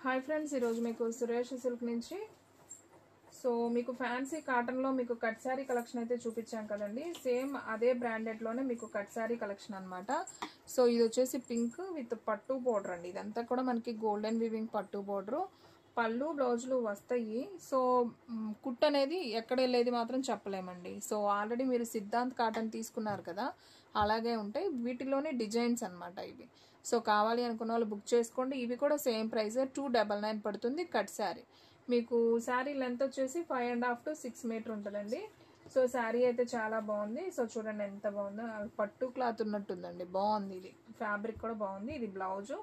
Hi friends, ఈరోజు మీకు Suresh silk నుంచి మీకు ఫ్యాన్సీ కాటన్లో మీకు కట్ శారీ కలెక్షన్ అయితే చూపించాం కదండి. సేమ్ అదే బ్రాండెడ్లోనే మీకు కట్ శారీ కలెక్షన్ అనమాట. ఇది వచ్చేసి పింక్ విత్ పట్టు బోర్డర్ అండి. ఇదంతా కూడా మనకి గోల్డెన్ వీవింగ్ పట్టు బోర్డరు. పళ్ళు బ్లౌజులు వస్తాయి. కుట్ అనేది ఎక్కడ వెళ్ళేది మాత్రం చెప్పలేమండి. ఆల్రెడీ మీరు సిద్ధాంత్ కాటన్ తీసుకున్నారు కదా, అలాగే ఉంటాయి. వీటిలోనే డిజైన్స్ అనమాట ఇవి. కావాలి అనుకున్న వాళ్ళు బుక్ చేసుకోండి. ఇవి కూడా సేమ్ ప్రైస్ 299 పడుతుంది. కట్ శారీ మీకు శారీ లెంత్ వచ్చేసి 5.5 to 6 మీటర్ ఉంటుందండి. శారీ అయితే చాలా బాగుంది. చూడండి ఎంత బాగుందో, పట్టు క్లాత్ ఉన్నట్టుందండి. బాగుంది, ఇది ఫ్యాబ్రిక్ కూడా బాగుంది. ఇది బ్లౌజు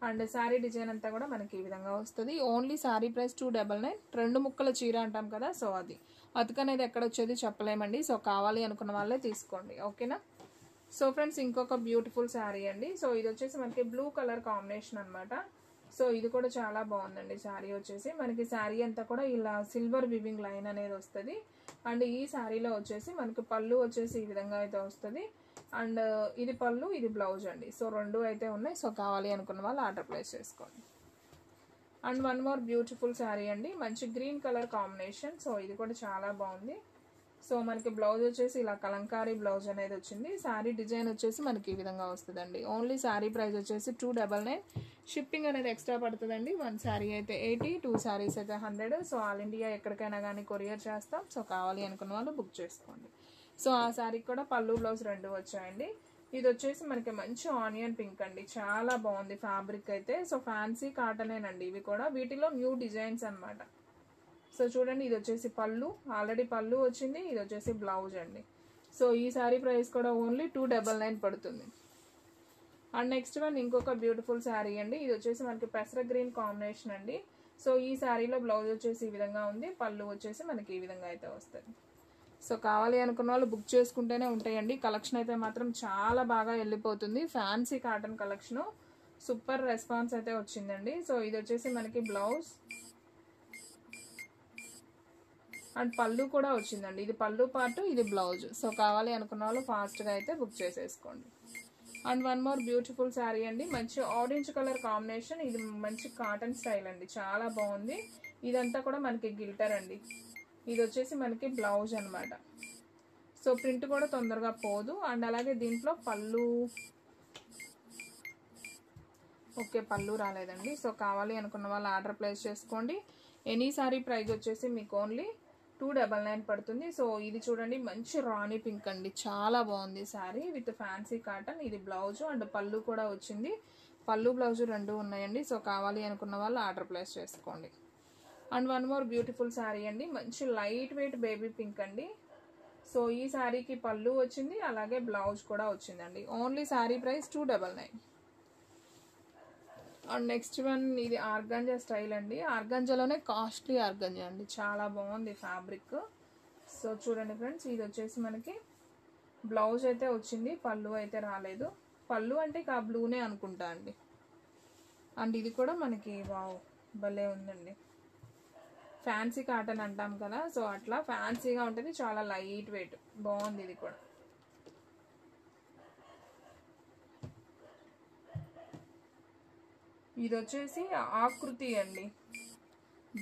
అండ్ శారీ డిజైన్ అంతా కూడా మనకి ఈ విధంగా వస్తుంది. Only sari price 299. 2 ముక్కల చీర అంటాం కదా, అది అతుకు అనేది ఎక్కడ వచ్చేది చెప్పలేమండి. కావాలి అనుకున్న వాళ్ళే తీసుకోండి, ఓకేనా. ఫ్రెండ్స్, ఇంకొక బ్యూటిఫుల్ శారీ అండి. ఇది వచ్చేసి మనకి బ్లూ కలర్ కాంబినేషన్ అనమాట. ఇది కూడా చాలా బాగుందండి. శారీ వచ్చేసి మనకి శారీ అంతా కూడా ఇలా సిల్వర్ వివింగ్ లైన్ అనేది వస్తుంది. అండ్ ఈ శారీలో వచ్చేసి మనకి పళ్ళు వచ్చేసి ఈ విధంగా అయితే వస్తుంది. అండ్ ఇది పళ్ళు, ఇది బ్లౌజ్ అండి. రెండు అయితే ఉన్నాయి. కావాలి అనుకున్న వాళ్ళు ఆర్డర్ ప్లేస్ చేసుకోండి. And one more beautiful sari అండి, మంచి గ్రీన్ కలర్ కాంబినేషన్. ఇది కూడా చాలా బాగుంది. మనకి బ్లౌజ్ వచ్చేసి ఇలా కలంకారీ బ్లౌజ్ అనేది వచ్చింది. శారీ డిజైన్ వచ్చేసి మనకి ఈ విధంగా వస్తుందండి. ఓన్లీ శారీ ప్రైస్ వచ్చేసి 299. షిప్పింగ్ అనేది ఎక్స్ట్రా పడుతుందండి. 1 శారీ అయితే 80, 2 శారీస్ అయితే 100. ఆల్ ఇండియా ఎక్కడికైనా కానీ కొరియర్ చేస్తాం. కావాలి అనుకున్న వాళ్ళు బుక్ చేసుకోండి. ఆ శారీకి కూడా పళ్ళు బ్లౌజ్ 2 వచ్చాయండి. ఇది వచ్చేసి మనకి మంచి ఆనియన్ పింక్ అండి, చాలా బాగుంది ఫ్యాబ్రిక్ అయితే. ఫ్యాన్సీ కాటనేనండి ఇవి కూడా. వీటిలో న్యూ డిజైన్స్ అనమాట. చూడండి, ఇది వచ్చేసి పళ్ళు, ఆల్రెడీ పళ్ళు వచ్చింది. ఇది వచ్చేసి బ్లౌజ్ అండి. ఈ శారీ ప్రైస్ కూడా ఓన్లీ 299 పడుతుంది. అండ్ నెక్స్ట్ వన్ ఇంకొక బ్యూటిఫుల్ శారీ అండి. ఇది వచ్చేసి మనకి పెసర గ్రీన్ కాంబినేషన్ అండి. ఈ శారీలో బ్లౌజ్ వచ్చేసి ఈ విధంగా ఉంది. పళ్ళు వచ్చేసి మనకి ఈ విధంగా అయితే వస్తుంది. కావాలి అనుకున్న వాళ్ళు బుక్ చేసుకుంటేనే ఉంటాయండి. కలెక్షన్ అయితే మాత్రం చాలా బాగా వెళ్ళిపోతుంది. Fancy cotton collection, super response అయితే వచ్చిందండి. ఇది వచ్చేసి మనకి బ్లౌజ్ అండ్ పళ్ళు కూడా వచ్చిందండి. ఇది పళ్ళు పార్ట్, ఇది బ్లౌజ్. కావాలి అనుకున్న వాళ్ళు ఫాస్ట్గా అయితే బుక్ చేసేసుకోండి. And one more beautiful sari అండి, మంచి ఆరెంజ్ కలర్ కాంబినేషన్. ఇది మంచి కాటన్ స్టైల్ అండి, చాలా బాగుంది. ఇదంతా కూడా మనకి గిల్టర్ అండి. ఇది వచ్చేసి మనకి బ్లౌజ్ అనమాట. ప్రింట్ కూడా తొందరగా పోదు. అండ్ అలాగే దీంట్లో పళ్ళు, ఓకే పళ్ళు రాలేదండి. కావాలి అనుకున్న వాళ్ళు ఆర్డర్ ప్లేస్ చేసుకోండి. ఎనీ సారీ ప్రైస్ వచ్చేసి మీకు ఓన్లీ 299 పడుతుంది. ఇది చూడండి, మంచి రాణి పింక్ అండి, చాలా బాగుంది శారీ విత్ ఫ్యాన్సీ కాటన్. ఇది బ్లౌజ్ అండ్ పళ్ళు కూడా వచ్చింది. పళ్ళు బ్లౌజ్ 2 ఉన్నాయండి. కావాలి అనుకున్న వాళ్ళు ఆర్డర్ ప్లేస్ చేసుకోండి. And one more beautiful sari అండి, మంచి లైట్ వెయిట్ బేబీ పింక్ అండి. ఈ శారీకి పళ్ళు వచ్చింది, అలాగే బ్లౌజ్ కూడా వచ్చిందండి. Only sari price 299. And next one ఇది ఆర్గాంజా స్టైల్ అండి. ఆర్గాంజాలోనే కాస్ట్లీ ఆర్గాంజా అండి, చాలా బాగుంది ఫ్యాబ్రిక్. చూడండి ఫ్రెండ్స్, ఇది వచ్చేసి మనకి బ్లౌజ్ అయితే వచ్చింది, పళ్ళు అయితే రాలేదు. పళ్ళు అంటే ఇక బ్లూనే అనుకుంటా అండి. అండ్ ఇది కూడా మనకి వావ్ భలే ఉందండి. ఫ్యాన్సీ కాటన్ అంటాం కదా, అట్లా ఫ్యాన్సీగా ఉంటుంది, చాలా లైట్ వెయిట్, బాగుంది. ఇది కూడా ఇది వచ్చేసి ఆకృతి అండి,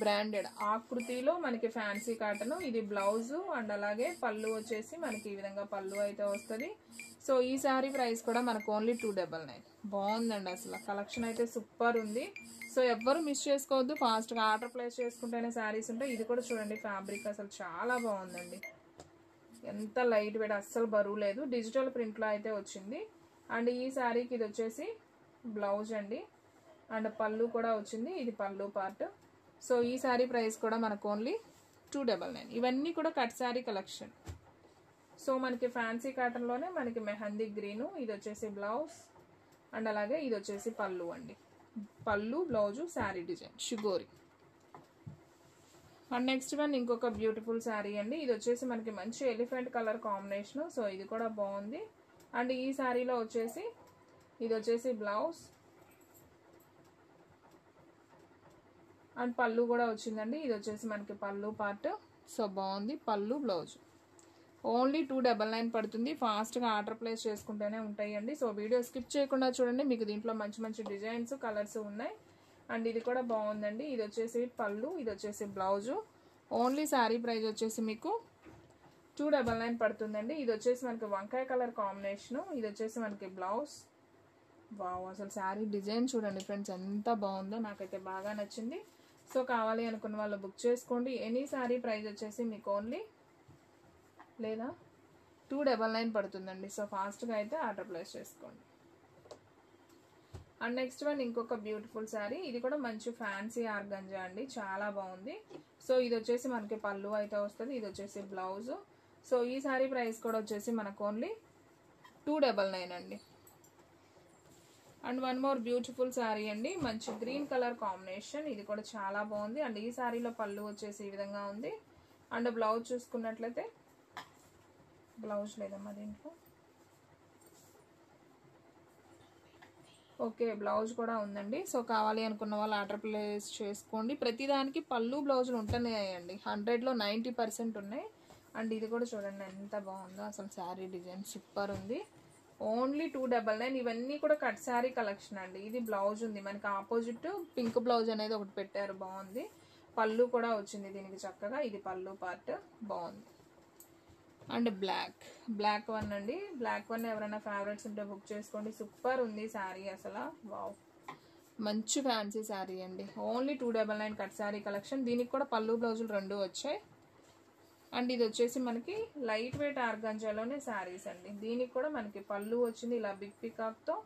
బ్రాండెడ్ ఆకృతిలో మనకి ఫ్యాన్సీ కాటన్. ఇది బ్లౌజ్ అండ్ అలాగే పళ్ళు వచ్చేసి మనకి ఈ విధంగా పళ్ళు అయితే వస్తుంది. ఈ శారీ ప్రైస్ కూడా మనకు ఓన్లీ 299. బాగుందండి, అసలు కలెక్షన్ అయితే సూపర్ ఉంది. ఎవ్వరు మిస్ చేసుకోవద్దు, ఫాస్ట్గా ఆర్డర్ ప్లేస్ చేసుకుంటేనే శారీస్ ఉంటాయి. ఇది కూడా చూడండి, ఫ్యాబ్రిక్ అసలు చాలా బాగుందండి, ఎంత లైట్ వెయిట్, అస్సలు బరువు లేదు. డిజిటల్ ప్రింట్లో అయితే వచ్చింది. అండ్ ఈ శారీకి ఇది వచ్చేసి బ్లౌజ్ అండి, అండ్ పళ్ళు కూడా వచ్చింది. ఇది పళ్ళు పార్ట్. ఈ శారీ ప్రైస్ కూడా మనకు ఓన్లీ 299. ఇవన్నీ కూడా కట్ శారీ కలెక్షన్. మనకి ఫ్యాన్సీ కాటన్లోనే మనకి మెహందీ గ్రీను, ఇది వచ్చేసి బ్లౌజ్ అండ్ అలాగే ఇది వచ్చేసి పళ్ళు అండి. పళ్ళు బ్లౌజు శారీ డిజైన్ షిగోరి. అండ్ నెక్స్ట్ వన్ ఇంకొక బ్యూటిఫుల్ శారీ అండి. ఇది వచ్చేసి మనకి మంచి ఎలిఫెంట్ కలర్ కాంబినేషన్. ఇది కూడా బాగుంది. అండ్ ఈ శారీలో వచ్చేసి ఇది వచ్చేసి బ్లౌజ్ అండ్ పళ్ళు కూడా వచ్చిందండి. ఇది వచ్చేసి మనకి పళ్ళు పార్ట్. బాగుంది, పళ్ళు బ్లౌజ్. ఓన్లీ 299 పడుతుంది. ఫాస్ట్గా ఆర్డర్ ప్లేస్ చేసుకుంటేనే ఉంటాయండి. వీడియో స్కిప్ చేయకుండా చూడండి, మీకు దీంట్లో మంచి మంచి డిజైన్స్ కలర్స్ ఉన్నాయి. అండ్ ఇది కూడా బాగుందండి. ఇది వచ్చేసి పళ్ళు, ఇది వచ్చేసి బ్లౌజు. ఓన్లీ శారీ ప్రైస్ వచ్చేసి మీకు 299 పడుతుందండి. ఇది వచ్చేసి మనకి వంకాయ కలర్ కాంబినేషను. ఇది వచ్చేసి మనకి బ్లౌజ్. వావ్, అసలు శారీ డిజైన్ చూడండి ఫ్రెండ్స్ ఎంత బాగుందో, నాకైతే బాగా నచ్చింది. సో కావాలి అనుకున్న వాళ్ళు బుక్ చేసుకోండి. ఎనీ శారీ ప్రైస్ వచ్చేసి మీకు ఓన్లీ లేదా 299 పడుతుందండి. సో ఫాస్ట్గా అయితే ఆర్డర్ ప్లేస్ చేసుకోండి. అండ్ నెక్స్ట్ వన్ ఇంకొక బ్యూటిఫుల్ శారీ. ఇది కూడా మంచి ఫ్యాన్సీ ఆర్గంజా అండి, చాలా బాగుంది. సో ఇది వచ్చేసి మనకి పళ్ళు అయితే వస్తుంది, ఇది వచ్చేసి బ్లౌజ్. సో ఈ శారీ ప్రైస్ కూడా వచ్చేసి మనకు ఓన్లీ 299 అండి. And one more beautiful sari అండి, మంచి గ్రీన్ కలర్ కాంబినేషన్. ఇది కూడా చాలా బాగుంది. అండ్ ఈ శారీలో పళ్ళు వచ్చేసి ఈ విధంగా ఉంది. అండ్ బ్లౌజ్ చూసుకున్నట్లయితే బ్లౌజ్ లేదమ్మా దీంట్లో, ఓకే బ్లౌజ్ కూడా ఉందండి. సో కావాలి అనుకున్న వాళ్ళు ఆర్డర్ ప్లేస్ చేసుకోండి. ప్రతిదానికి పళ్ళు బ్లౌజులు ఉంటున్నాయండి, 100లో 90% ఉన్నాయి. అండ్ ఇది కూడా చూడండి ఎంత బాగుందో, అసలు శారీ డిజైన్ సూపర్ ఉంది. ఓన్లీ 299. ఇవన్నీ కూడా కట్ శారీ కలెక్షన్ అండి. ఇది బ్లౌజ్ ఉంది మనకి, ఆపోజిట్ పింక్ బ్లౌజ్ అనేది ఒకటి పెట్టారు, బాగుంది. పళ్ళు కూడా వచ్చింది దీనికి చక్కగా, ఇది పళ్ళు పార్ట్ బాగుంది. అండ్ బ్లాక్ వన్ అండి, బ్లాక్ వన్ ఎవరైనా ఫేవరెట్స్ ఉంటే బుక్ చేసుకోండి. సూపర్ ఉంది శారీ అసలు, వావ్ మంచి ఫ్యాన్సీ శారీ అండి. Only 299 cut sari collection. దీనికి కూడా పళ్ళు బ్లౌజులు రెండు వచ్చాయి. అండ్ ఇది వచ్చేసి మనకి లైట్ వెయిట్ ఆర్గంజాలోనే శారీస్ అండి. దీనికి కూడా మనకి పళ్ళు వచ్చింది ఇలా బిగ్ పికాక్తో.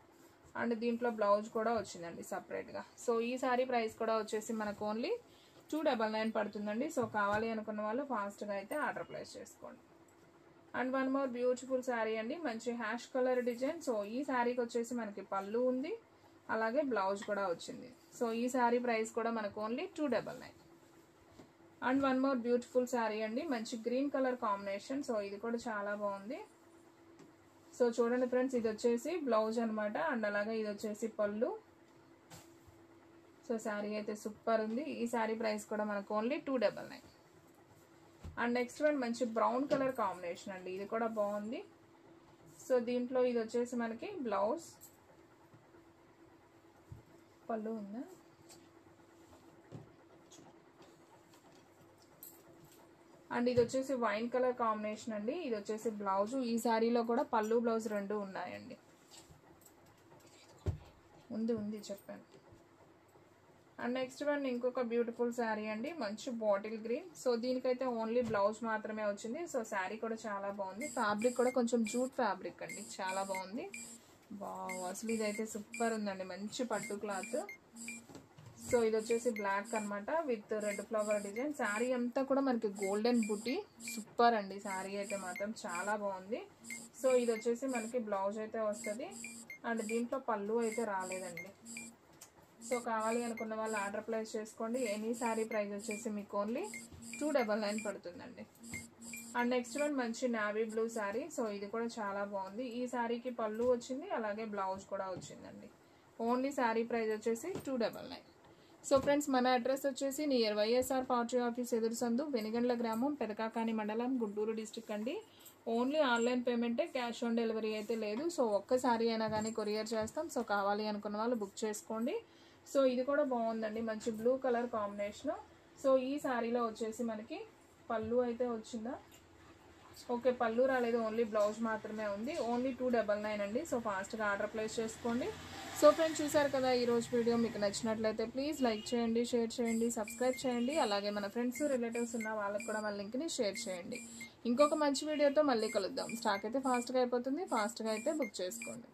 అండ్ దీంట్లో బ్లౌజ్ కూడా వచ్చిందండి సపరేట్గా. సో ఈ శారీ ప్రైస్ కూడా వచ్చేసి మనకు ఓన్లీ 299 పడుతుందండి. సో కావాలి అనుకున్న వాళ్ళు ఫాస్ట్గా అయితే ఆర్డర్ ప్లేస్ చేసుకోండి. And one more beautiful sari అండి, మంచి హ్యాష్ కలర్ డిజైన్. సో ఈ శారీకి వచ్చేసి మనకి పళ్ళు ఉంది, అలాగే బ్లౌజ్ కూడా వచ్చింది. సో ఈ శారీ ప్రైస్ కూడా మనకు only 299. And one more beautiful sari అండి, మంచి గ్రీన్ కలర్ కాంబినేషన్. సో ఇది కూడా చాలా బాగుంది. సో చూడండి ఫ్రెండ్స్, ఇది వచ్చేసి బ్లౌజ్ అనమాట. అండ్ అలాగే ఇది వచ్చేసి పళ్ళు. సో శారీ అయితే సూపర్ ఉంది. ఈ శారీ ప్రైస్ కూడా మనకు ఓన్లీ 299. అండ్ నెక్స్ట్ వన్ మంచి బ్రౌన్ కలర్ కాంబినేషన్ అండి, ఇది కూడా బాగుంది. సో దీంట్లో ఇది వచ్చేసి మనకి బ్లౌజ్, పళ్ళు ఉందా, అండ్ ఇది వచ్చేసి వైన్ కలర్ కాంబినేషన్ అండి. ఇది వచ్చేసి బ్లౌజ్. ఈ శారీలో కూడా పళ్ళు బ్లౌజ్ రెండు ఉన్నాయండి. ఉంది చెప్పాను. అండ్ నెక్స్ట్ వన్ ఇంకొక బ్యూటిఫుల్ శారీ అండి, మంచి బాటిల్ గ్రీన్. సో దీనికైతే ఓన్లీ బ్లౌజ్ మాత్రమే వచ్చింది. సో శారీ కూడా చాలా బాగుంది. ఫ్యాబ్రిక్ కూడా కొంచెం జూట్ ఫ్యాబ్రిక్ అండి, చాలా బాగుంది. వావ్, అసలు ఇదైతే సూపర్ ఉందండి, మంచి పట్టు క్లాత్. సో ఇది వచ్చేసి బ్లాక్ అనమాట with red flower design. Sari అంతా కూడా మనకి గోల్డెన్ బుటీ, సూపర్ అండి. శారీ అయితే మాత్రం చాలా బాగుంది. సో ఇది వచ్చేసి మనకి బ్లౌజ్ అయితే వస్తుంది. అండ్ దీంట్లో పళ్ళు అయితే రాలేదండి. సో కావాలి అనుకున్న వాళ్ళు ఆర్డర్ ప్లేస్ చేసుకోండి. ఎనీ శారీ ప్రైస్ వచ్చేసి మీకు ఓన్లీ 299 పడుతుందండి. అండ్ నెక్స్ట్ వన్ మంచి నావీ బ్లూ శారీ. సో ఇది కూడా చాలా బాగుంది. ఈ శారీకి పళ్ళు వచ్చింది, అలాగే బ్లౌజ్ కూడా వచ్చిందండి. ఓన్లీ శారీ ప్రైస్ వచ్చేసి 299. సో ఫ్రెండ్స్, మన అడ్రస్ వచ్చేసి నియర్ వైఎస్ఆర్ పార్టీ ఆఫీస్ ఎదురు సందు, వెనిగండ్ల గ్రామం, పెదకాకాని మండలం, గుంటూరు డిస్ట్రిక్ట్ అండి. ఓన్లీ ఆన్లైన్ పేమెంటే, క్యాష్ ఆన్ డెలివరీ అయితే లేదు. సో ఒక్కసారి అయినా కానీ కొరియర్ చేస్తాం. సో కావాలి అనుకున్న వాళ్ళు బుక్ చేసుకోండి. సో ఇది కూడా బాగుందండి, మంచి బ్లూ కలర్ కాంబినేషన్. సో ఈ శారీలో వచ్చేసి మనకి పళ్ళు అయితే వచ్చిందా, ఓకే పళ్ళు రాలేదు, ఓన్లీ బ్లౌజ్ మాత్రమే ఉంది. ఓన్లీ 299 అండి. సో ఫాస్ట్గా ఆర్డర్ ప్లేస్ చేసుకోండి. సో ఫ్రెండ్స్, చూసారు కదా ఈరోజు వీడియో. మీకు నచ్చినట్లయితే ప్లీజ్ లైక్ చేయండి, షేర్ చేయండి, సబ్స్క్రైబ్ చేయండి. అలాగే మన ఫ్రెండ్స్ రిలేటివ్స్ ఉన్న వాళ్ళకి కూడా మన లింక్ని షేర్ చేయండి. ఇంకొక మంచి వీడియోతో మళ్ళీ కలుద్దాం. స్టాక్ అయితే ఫాస్ట్గా అయిపోతుంది, ఫాస్ట్గా అయితే బుక్ చేసుకోండి.